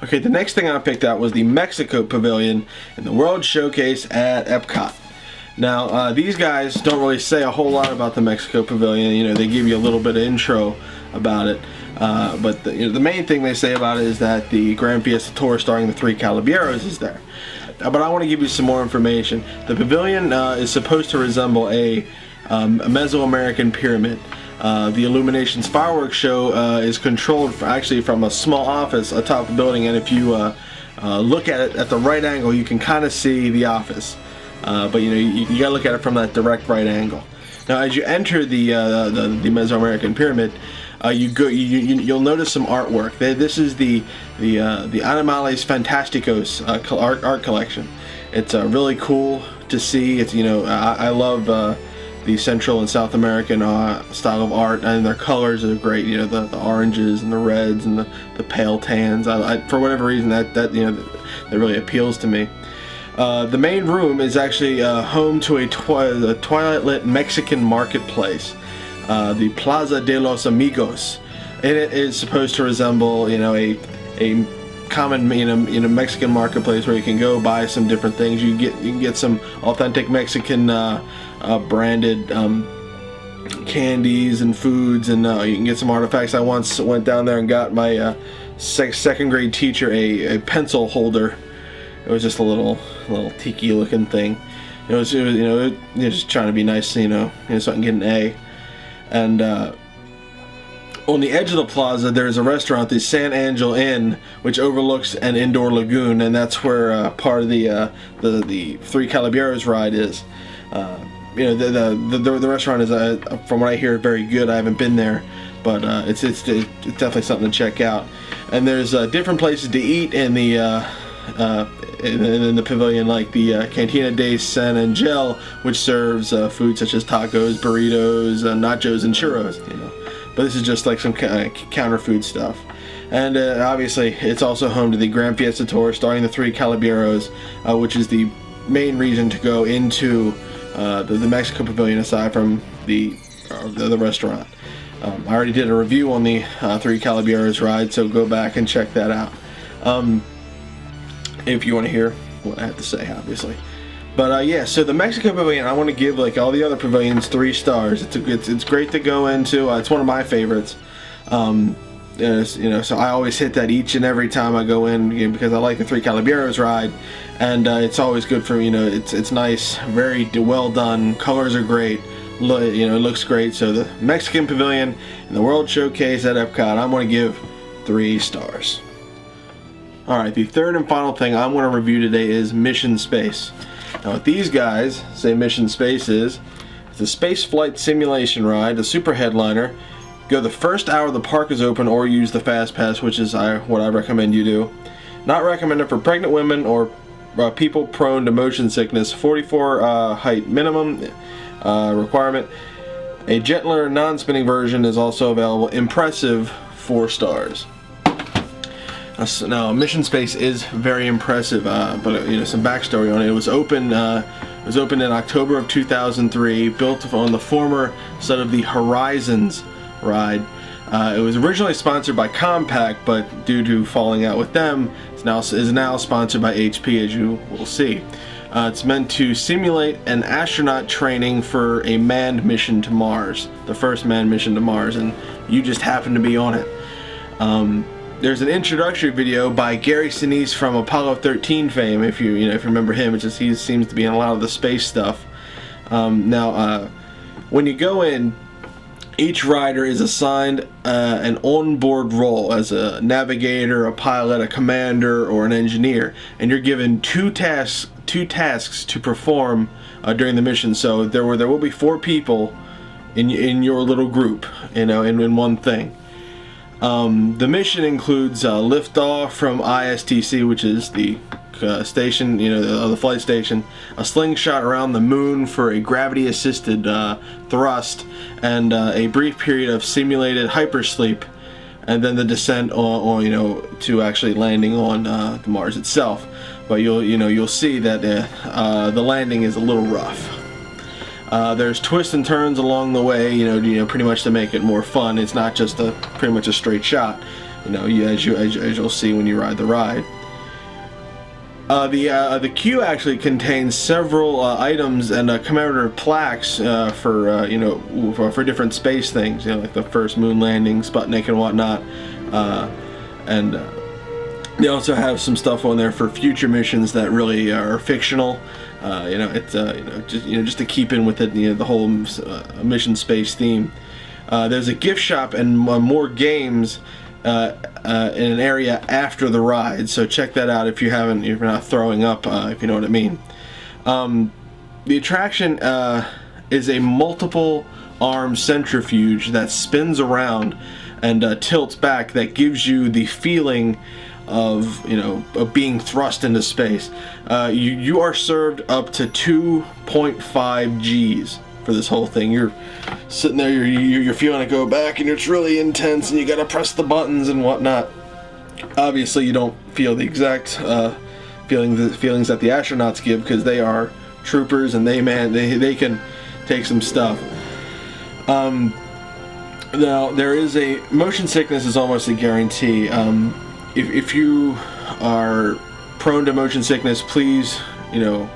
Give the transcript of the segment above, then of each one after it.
Okay, the next thing I picked out was the Mexico Pavilion and the World Showcase at Epcot. Now, these guys don't really say a whole lot about the Mexico Pavilion. You know, they give you a little bit of intro about it. But the main thing they say about it is that the Grand Fiesta Tour starring the three Caballeros is there. But I want to give you some more information. The pavilion is supposed to resemble a Mesoamerican pyramid. The Illuminations fireworks show is controlled actually from a small office atop the building, and if you look at it at the right angle, you can kind of see the office. But you know, you gotta look at it from that direct right angle. Now, as you enter the Mesoamerican pyramid, you'll notice some artwork. This is the Animales Fantásticos art collection. It's really cool to see. It's, you know, I love the Central and South American style of art, and their colors are great. You know, the oranges and the reds and the pale tans. For whatever reason, that you know, that really appeals to me. The main room is actually home to a twilight-lit Mexican marketplace, the Plaza de los Amigos, and it is supposed to resemble, you know, a common, you know, Mexican marketplace where you can go buy some different things. You can get some authentic Mexican branded candies and foods, and you can get some artifacts. I once went down there and got my second grade teacher a pencil holder. It was just a little tiki looking thing. It was just trying to be nice, you know, so I can get an A. And on the edge of the plaza, there's a restaurant, the San Angel Inn, which overlooks an indoor lagoon, and that's where part of the Three Caballeros ride is. You know, the restaurant is, from what I hear, very good. I haven't been there, but it's definitely something to check out. And there's different places to eat in the pavilion, like the Cantina de San Angel, which serves food such as tacos, burritos, nachos, and churros. You know, but this is just like some counter food stuff. And obviously, it's also home to the Grand Fiesta Tour starring the three Caballeros, which is the main reason to go into the Mexico Pavilion aside from the restaurant. I already did a review on the three Caballeros ride, so go back and check that out. If you want to hear what I have to say, obviously. But yeah, so the Mexico Pavilion, I want to give, like all the other pavilions, 3 stars. It's great to go into. It's one of my favorites. You know, so I always hit that each and every time I go in, you know, because I like the three Caballeros ride, and it's always good for, you know, it's nice, very well done. Colors are great. You know, it looks great. So the Mexican Pavilion and the World Showcase at Epcot, I'm going to give 3 stars. Alright, the third and final thing I want to review today is Mission Space. Now, what these guys say Mission Space is, it's a space flight simulation ride, a super headliner. Go the first hour the park is open, or use the Fast Pass, which is what I recommend you do. Not recommended for pregnant women or people prone to motion sickness. 44 height minimum requirement. A gentler, non-spinning version is also available. Impressive, 4 stars. Now, Mission Space is very impressive, but you know, some backstory on it. It was opened in October of 2003, built on the former set of the Horizons ride. It was originally sponsored by Compaq, but due to falling out with them, is now sponsored by HP, as you will see. It's meant to simulate an astronaut training for a manned mission to Mars, the first manned mission to Mars, and you just happen to be on it. There's an introductory video by Gary Sinise from Apollo 13 fame, if you remember him. It's just he seems to be in a lot of the space stuff. Now, when you go in, each rider is assigned an onboard role as a navigator, a pilot, a commander, or an engineer, and you're given two tasks to perform during the mission. So there will be 4 people in your little group, you know, in one thing. The mission includes liftoff from ISTC, which is the station, you know, the flight station, a slingshot around the moon for a gravity-assisted thrust, and a brief period of simulated hypersleep, and then the descent on you know, to actually landing on Mars itself. But you'll see that the landing is a little rough. There's twists and turns along the way, you know, pretty much to make it more fun. It's not just pretty much a straight shot. you know, as you'll see when you ride the ride. The queue actually contains several items and commemorative plaques for you know, for different space things, you know, like the first moon landing, Sputnik and whatnot, and they also have some stuff on there for future missions that really are fictional. You know, it's you know, just to keep in with it, you know, the whole mission space theme. There's a gift shop and more games in an area after the ride, so check that out if you're not throwing up, if you know what I mean. The attraction is a multiple arm centrifuge that spins around and tilts back, that gives you the feeling of, you know, of being thrust into space. You are served up to 2.5 G's for this whole thing. You're sitting there, you're feeling it go back, and it's really intense, and you gotta press the buttons and whatnot. Obviously, you don't feel the exact feelings that the astronauts give, because they are troopers and they can take some stuff. Now, there is a motion sickness is almost a guarantee. If you are prone to motion sickness, please, you know,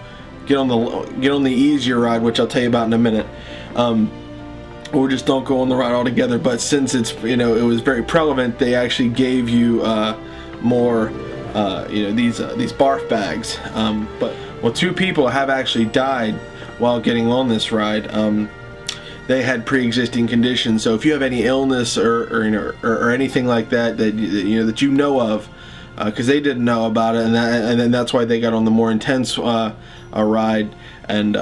get on the easier ride, which I'll tell you about in a minute, or just don't go on the ride altogether. But since it's, you know, it was very prevalent, they actually gave you more, you know, these barf bags. But well, 2 people have actually died while getting on this ride. They had pre-existing conditions, so if you have any illness or you know, or anything like that that you know of, because they didn't know about it, and then that's why they got on the more intense ride and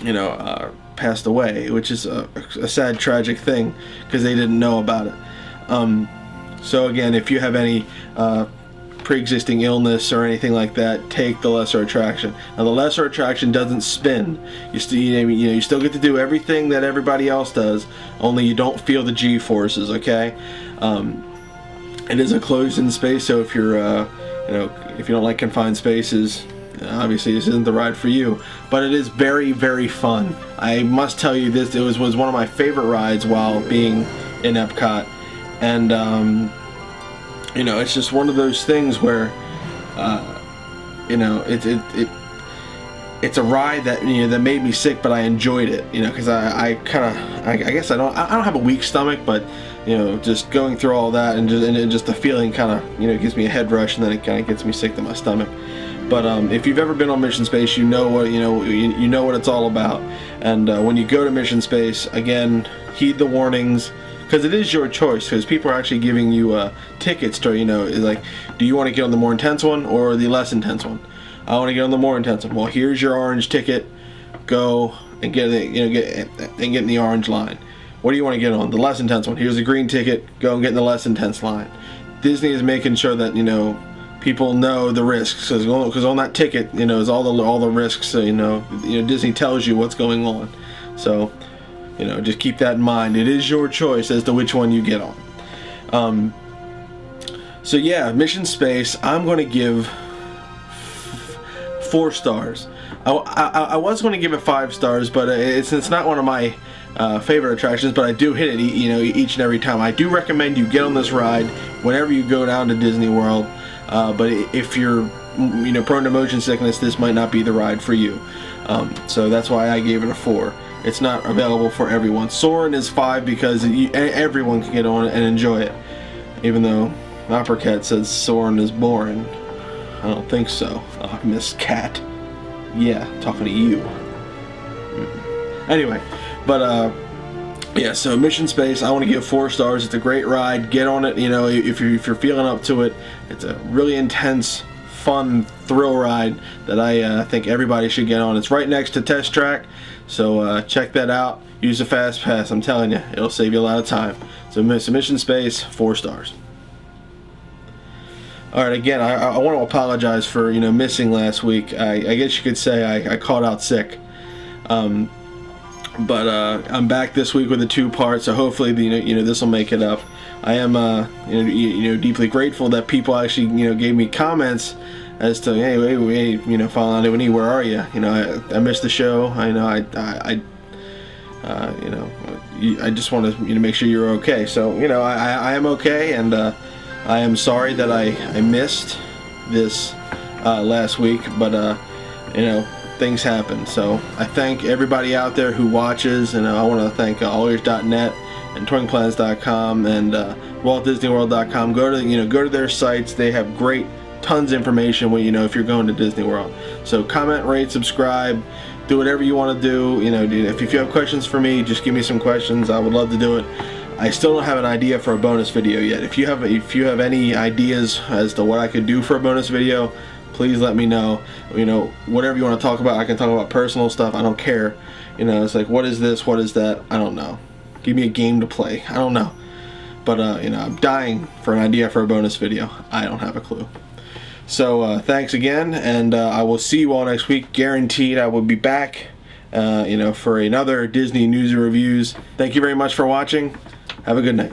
you know, passed away, which is a sad, tragic thing, because they didn't know about it. So again, if you have any pre-existing illness or anything like that, take the lesser attraction. Now, the lesser attraction doesn't spin. You still get to do everything that everybody else does, only you don't feel the G-forces. Okay, it is a closed-in space, so if you're you know, if you don't like confined spaces, obviously this isn't the ride for you. But it is very, very fun. I must tell you this, it was one of my favorite rides while being in Epcot, and you know, it's just one of those things where, you know, it's a ride that, you know, that made me sick, but I enjoyed it, you know, because I guess I don't have a weak stomach, but, you know, just going through all that and just the feeling kind of, you know, gives me a head rush, and then it kind of gets me sick to my stomach. But if you've ever been on Mission Space, you know what you know what it's all about. And when you go to Mission Space, again, heed the warnings, because it is your choice, because people are actually giving you tickets to, you know, like, do you want to get on the more intense one or the less intense one? I want to get on the more intense one. Well, here's your orange ticket, go and get it, you know, get in the orange line. What do you want to get on? The less intense one. Here's the green ticket, go and get in the less intense line. Disney is making sure that, you know, people know the risks, because on that ticket, you know, is all the risks. So, you know, Disney tells you what's going on. So, you know, just keep that in mind. It is your choice as to which one you get on. So yeah, Mission Space, I'm going to give 4 stars. I was going to give it 5 stars, but it's not one of my favorite attractions, but I do hit it, you know, each and every time. I do recommend you get on this ride whenever you go down to Disney World, but if you're, you know, prone to motion sickness, this might not be the ride for you. So that's why I gave it a 4. It's not available for everyone. Soarin' is 5 because everyone can get on it and enjoy it. Even though Opera Cat says Soarin' is boring. I don't think so. Miss Cat. Yeah, talking to you. Anyway, but yeah, so Mission Space, I want to give 4 stars. It's a great ride. Get on it, you know, if you're feeling up to it. It's a really intense, fun thrill ride that I think everybody should get on. It's right next to Test Track, so check that out. Use the Fast Pass. I'm telling you, it'll save you a lot of time. So Mission Space, 4 stars. Alright, again, I want to apologize for, you know, missing last week. I guess you could say I called out sick. But I'm back this week with a 2-part, so hopefully, you know, this will make it up. I am you know, deeply grateful that people actually, you know, gave me comments as to, hey, you know, File91e, where are you? You know, I missed the show. I know you know, I just want to make sure you're okay. So I am okay, and I am sorry that I missed this last week, but things happen. So I thank everybody out there who watches, and I want to thank allears.net and touringplans.com and waltdisneyworld.com. Go to their sites. They have tons of information when if you're going to Disney World. So comment, rate, subscribe, do whatever you want to do. If you have questions for me, just give me some questions. I would love to do it. I still don't have an idea for a bonus video yet. If you have any ideas as to what I could do for a bonus video, please let me know. Whatever you want to talk about. I can talk about personal stuff. I don't care. It's like, what is this? What is that? I don't know. Give me a game to play. I don't know. But I'm dying for an idea for a bonus video. I don't have a clue. So thanks again, and I will see you all next week. Guaranteed I will be back for another Disney News and Reviews. Thank you very much for watching. Have a good night.